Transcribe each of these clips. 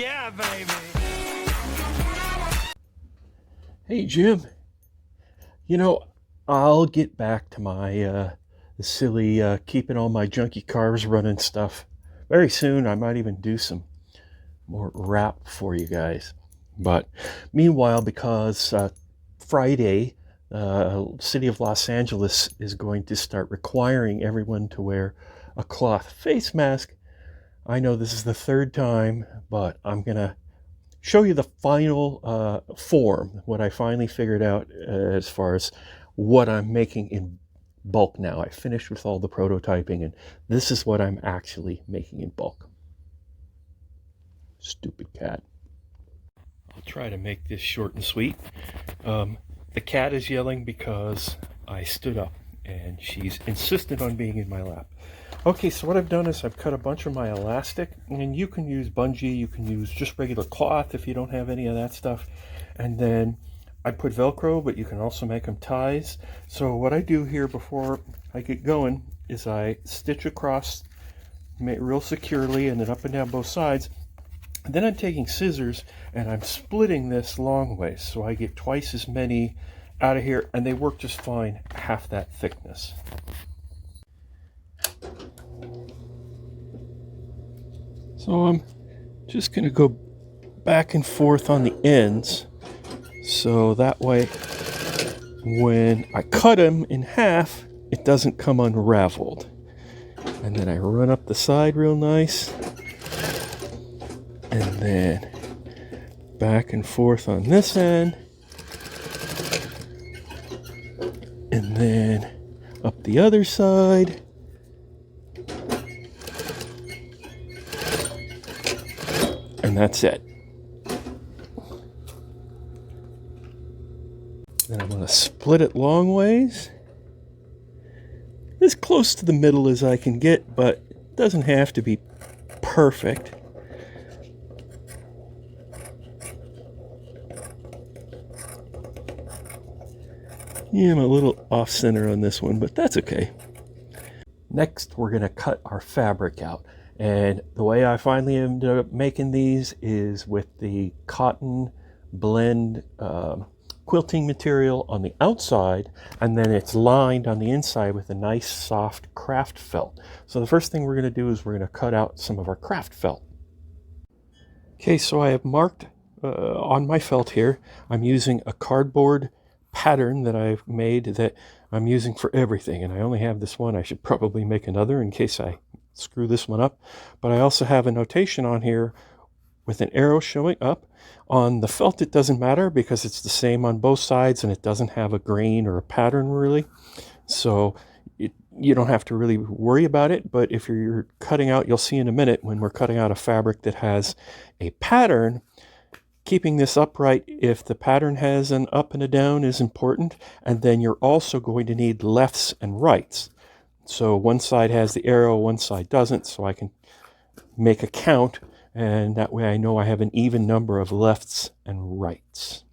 Yeah, baby. Hey, Jim. You know, I'll get back to my silly keeping all my junky cars running stuff. Very soon, I might even do some more rap for you guys. But meanwhile, because Friday, city of Los Angeles is going to start requiring everyone to wear a cloth face mask. I know this is the third time, but I'm going to show you the final form, what I finally figured out as far as what I'm making in bulk now. I finished with all the prototyping, and this is what I'm actually making in bulk. Stupid cat. I'll try to make this short and sweet. The cat is yelling because I stood up, and she's insistent on being in my lap. Okay, so what I've done is I've cut a bunch of my elastic, and you can use bungee, you can use just regular cloth if you don't have any of that stuff. And then I put Velcro, but you can also make them ties. So what I do here before I get going is I stitch across real securely and then up and down both sides. And then I'm taking scissors and I'm splitting this long ways so I get twice as many out of here, and they work just fine, half that thickness. So I'm just going to go back and forth on the ends, so that way when I cut them in half, it doesn't come unraveled. And then I run up the side real nice, and then back and forth on this end, and then up the other side. And that's it. Then I'm going to split it long ways, as close to the middle as I can get, but it doesn't have to be perfect. Yeah, I'm a little off center on this one, but that's okay. Next, we're going to cut our fabric out. And the way I finally ended up making these is with the cotton blend quilting material on the outside, and then it's lined on the inside with a nice soft craft felt. So the first thing we're going to do is we're going to cut out some of our craft felt. Okay, so I have marked on my felt here, I'm using a cardboard pattern that I've made that I'm using for everything, and I only have this one. I should probably make another in case I screw this one up, but I also have a notation on here with an arrow showing up. On the felt it doesn't matter because it's the same on both sides and it doesn't have a grain or a pattern really, so you don't have to really worry about it. But if you're cutting out, you'll see in a minute when we're cutting out a fabric that has a pattern, keeping this upright, if the pattern has an up and a down, is important. And then you're also going to need lefts and rights. So one side has the arrow, one side doesn't, so I can make a count, and that way I know I have an even number of lefts and rights.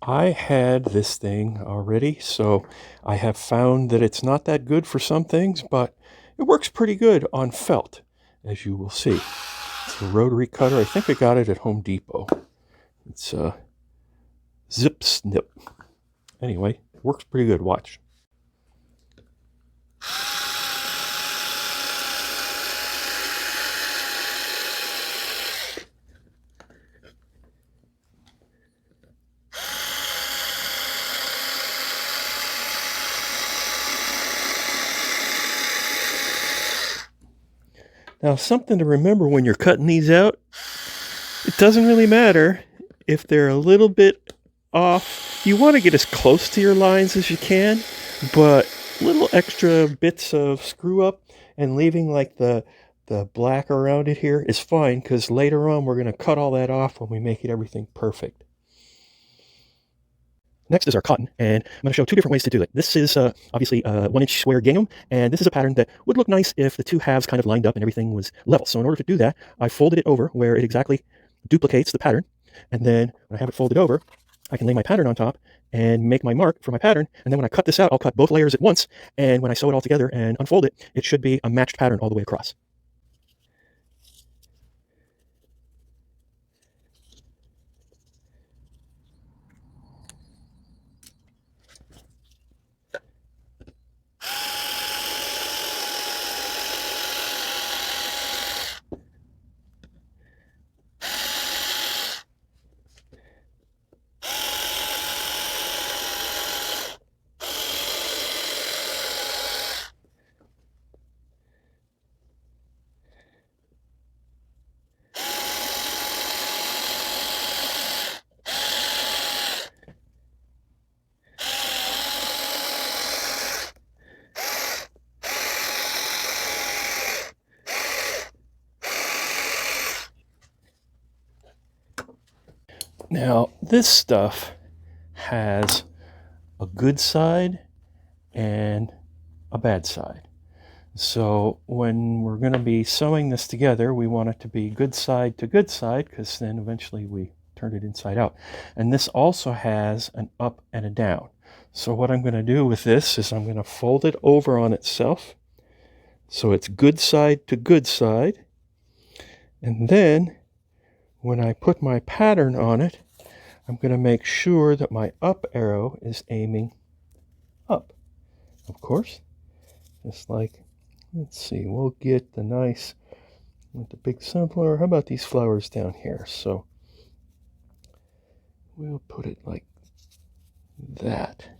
I had this thing already, so I have found that it's not that good for some things, but it works pretty good on felt, as you will see. It's a rotary cutter. I think I got it at Home Depot. It's a zip snip. Anyway, it works pretty good. Watch. Now, something to remember when you're cutting these out, it doesn't really matter if they're a little bit off. You want to get as close to your lines as you can, but little extra bits of screw up and leaving like the black around it here is fine, because later on we're going to cut all that off when we make it everything perfect. Next is our cotton, and I'm going to show two different ways to do it. This is obviously a 1-inch square gingham, and this is a pattern that would look nice if the two halves kind of lined up and everything was level. So in order to do that, I folded it over where it exactly duplicates the pattern, and then when I have it folded over, I can lay my pattern on top and make my mark for my pattern, and then when I cut this out, I'll cut both layers at once, and when I sew it all together and unfold it, it should be a matched pattern all the way across. Now, this stuff has a good side and a bad side. So when we're going to be sewing this together, we want it to be good side to good side, because then eventually we turn it inside out. And this also has an up and a down. So what I'm going to do with this is I'm going to fold it over on itself, so it's good side to good side. And then when I put my pattern on it, I'm going to make sure that my up arrow is aiming up, of course, just like, let's see, we'll get the nice, with the big sunflower. How about these flowers down here? So we'll put it like that.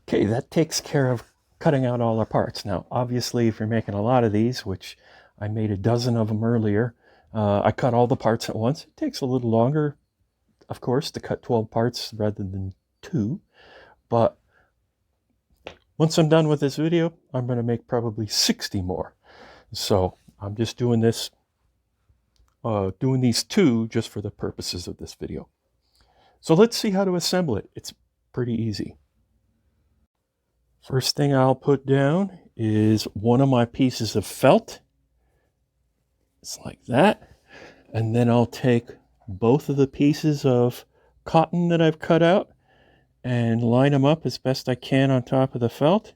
Okay, that takes care of cutting out all our parts. Now, obviously, if you're making a lot of these, which I made a dozen of them earlier, I cut all the parts at once. It takes a little longer, of course, to cut 12 parts rather than 2. But once I'm done with this video, I'm going to make probably 60 more. So I'm just doing this, doing these 2 just for the purposes of this video. So let's see how to assemble it. It's pretty easy. First thing I'll put down is one of my pieces of felt. It's like that. And then I'll take both of the pieces of cotton that I've cut out and line them up as best I can on top of the felt.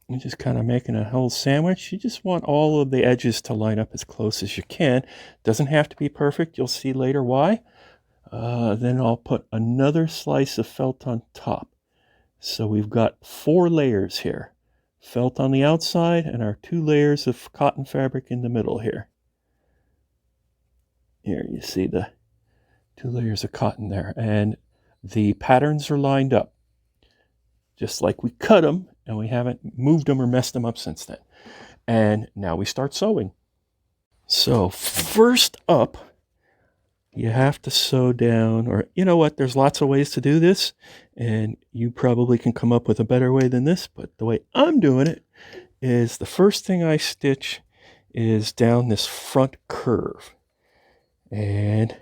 I'm just kind of making a whole sandwich. You just want all of the edges to line up as close as you can. Doesn't have to be perfect. You'll see later why. Then I'll put another slice of felt on top. So we've got 4 layers here. Felt on the outside and our 2 layers of cotton fabric in the middle here. Here you see the 2 layers of cotton there. And the patterns are lined up, just like we cut them, and we haven't moved them or messed them up since then. And now we start sewing. So first up, you have to sew down, or you know what, there's lots of ways to do this, and you probably can come up with a better way than this, but the way I'm doing it is the first thing I stitch is down this front curve. And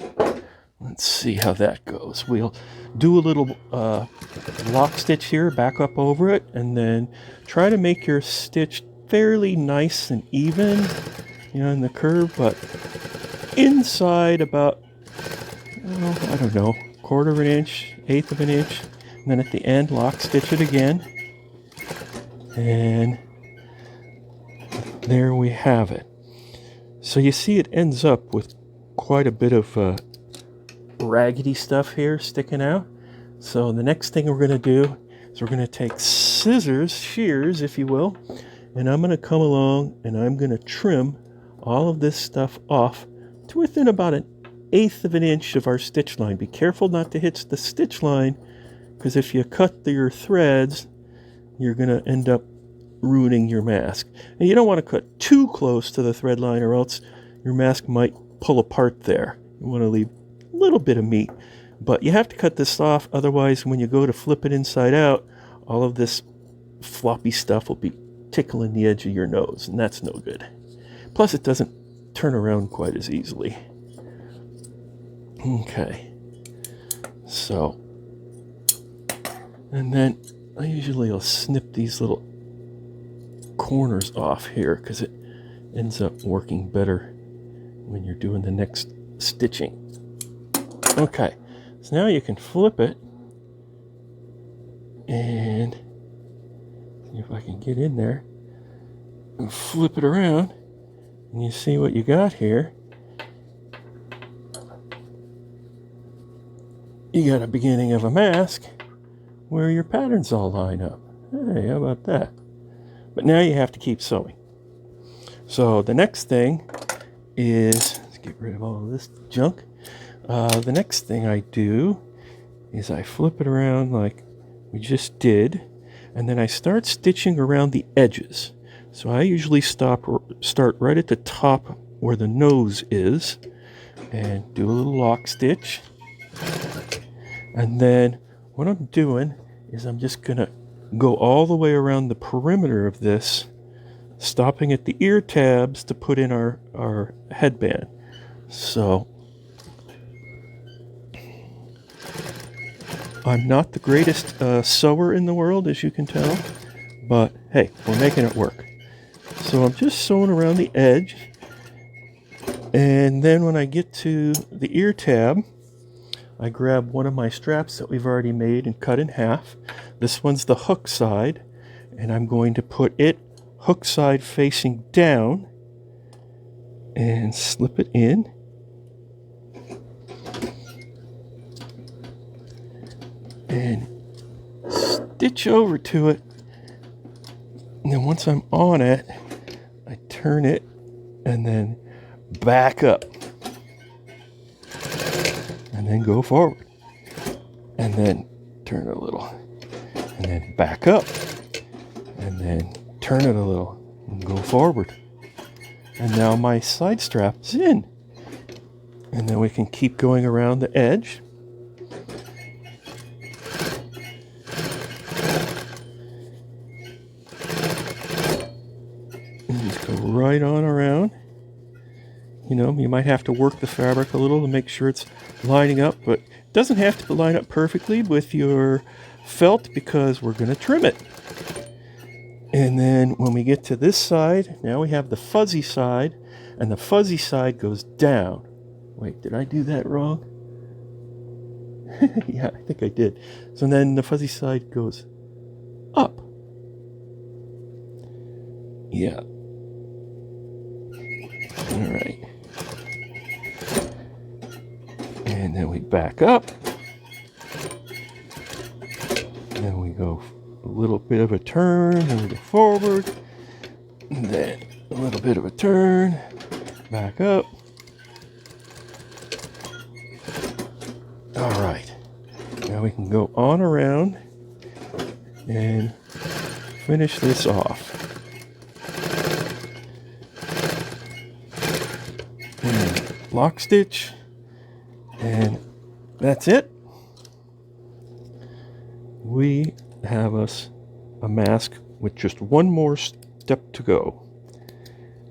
let's see how that goes. We'll do a little lock stitch here, back up over it, and then try to make your stitch fairly nice and even, you know, in the curve, but inside about, I don't know, 1/4 of an inch, 1/8 of an inch, and then at the end lock stitch it again, and there we have it. So you see it ends up with quite a bit of raggedy stuff here sticking out. So the next thing we're going to do is we're going to take scissors, shears if you will, and I'm going to come along and I'm going to trim all of this stuff off to within about 1/8 of an inch of our stitch line. Be careful not to hit the stitch line, because if you cut your threads, you're going to end up ruining your mask. And you don't want to cut too close to the thread line, or else your mask might pull apart there. You want to leave a little bit of meat, but you have to cut this off, otherwise when you go to flip it inside out, all of this floppy stuff will be tickling the edge of your nose, and that's no good. Plus it doesn't turn around quite as easily. Okay, so, and then I usually will snip these little corners off here, because it ends up working better when you're doing the next stitching. Okay, so now you can flip it, and see if I can get in there and flip it around, and you see what you got here. You got a beginning of a mask where your patterns all line up. Hey, how about that? But now you have to keep sewing. So the next thing is, let's get rid of all of this junk. The next thing I do is I flip it around like we just did, and then I start stitching around the edges. So I usually start right at the top where the nose is and do a little lock stitch. And then what I'm doing is I'm just gonna go all the way around the perimeter of this, stopping at the ear tabs to put in our headband. So I'm not the greatest sewer in the world, as you can tell, but hey, we're making it work. So I'm just sewing around the edge, and then when I get to the ear tab, I grab one of my straps that we've already made and cut in half. This one's the hook side, and I'm going to put it hook side facing down and slip it in. And stitch over to it. And then once I'm on it, I turn it and then back up. And then go forward. And then turn it a little. And then back up. And then turn it a little and go forward. And now my side strap is in. And then we can keep going around the edge. And just go right on around. You know, you might have to work the fabric a little to make sure it's lining up, but it doesn't have to line up perfectly with your felt because we're going to trim it. And then when we get to this side, now we have the fuzzy side, and the fuzzy side goes down. Wait, did I do that wrong? Yeah, I think I did. So then the fuzzy side goes up. Yeah. All right. And then we back up. And then we go a little bit of a turn, and we go forward. And then a little bit of a turn, back up. All right. Now we can go on around and finish this off. And lock stitch. And that's it. We have us a mask with just one more step to go.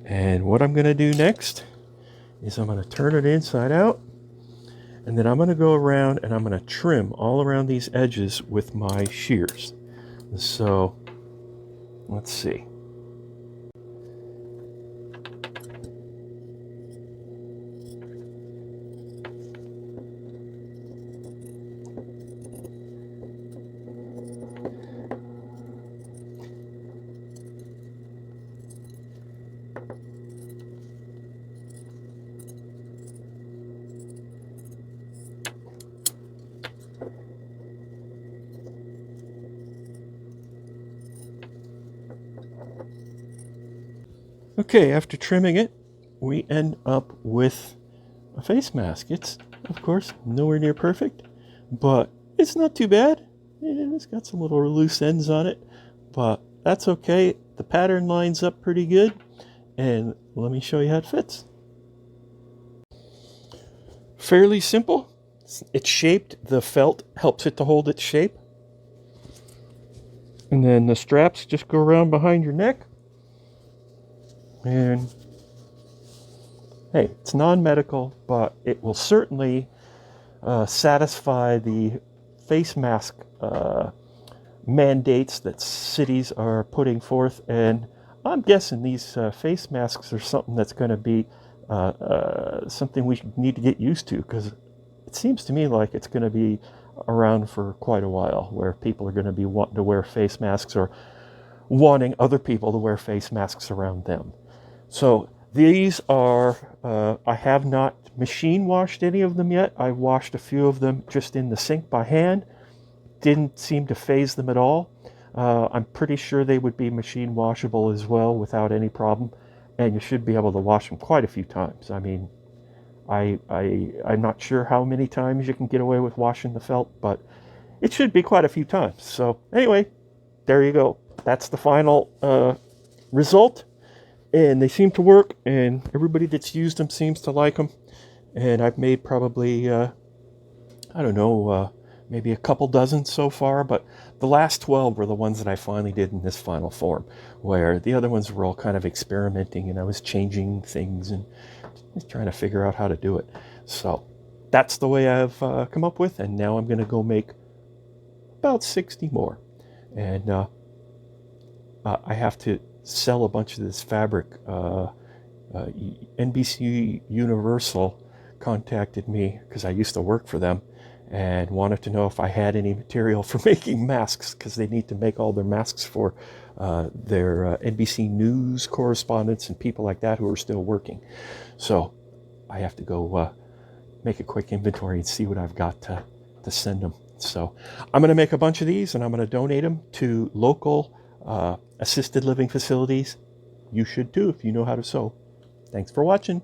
And what I'm going to do next is I'm going to turn it inside out, and then I'm going to go around and I'm going to trim all around these edges with my shears. So let's see. Okay, after trimming it, we end up with a face mask. It's, of course, nowhere near perfect, but it's not too bad. It's got some little loose ends on it, but that's okay. The pattern lines up pretty good, and let me show you how it fits. Fairly simple. It's shaped. The felt helps it to hold its shape. And then the straps just go around behind your neck. And hey, it's non-medical, but it will certainly satisfy the face mask mandates that cities are putting forth. And I'm guessing these face masks are something that's going to be something we need to get used to, because it seems to me like it's going to be around for quite a while, where people are going to be wanting to wear face masks or wanting other people to wear face masks around them. So these are, I have not machine washed any of them yet. I washed a few of them just in the sink by hand. didn't seem to faze them at all. I'm pretty sure they would be machine washable as well without any problem, and you should be able to wash them quite a few times. I mean, I'm not sure how many times you can get away with washing the felt, but it should be quite a few times. So anyway, there you go. That's the final result, and they seem to work, and everybody that's used them seems to like them. And I've made probably I don't know, maybe a couple dozen so far, but the last 12 were the ones that I finally did in this final form, where the other ones were all kind of experimenting, and I was changing things and just trying to figure out how to do it. So that's the way I've come up with, and now I'm going to go make about 60 more. And I have to sell a bunch of this fabric. NBC Universal contacted me because I used to work for them and wanted to know if I had any material for making masks, because they need to make all their masks for their NBC News correspondents and people like that who are still working. So I have to go make a quick inventory and see what I've got to send them. So I'm going to make a bunch of these, and I'm going to donate them to local assisted living facilities. You should too if you know how to sew. Thanks for watching.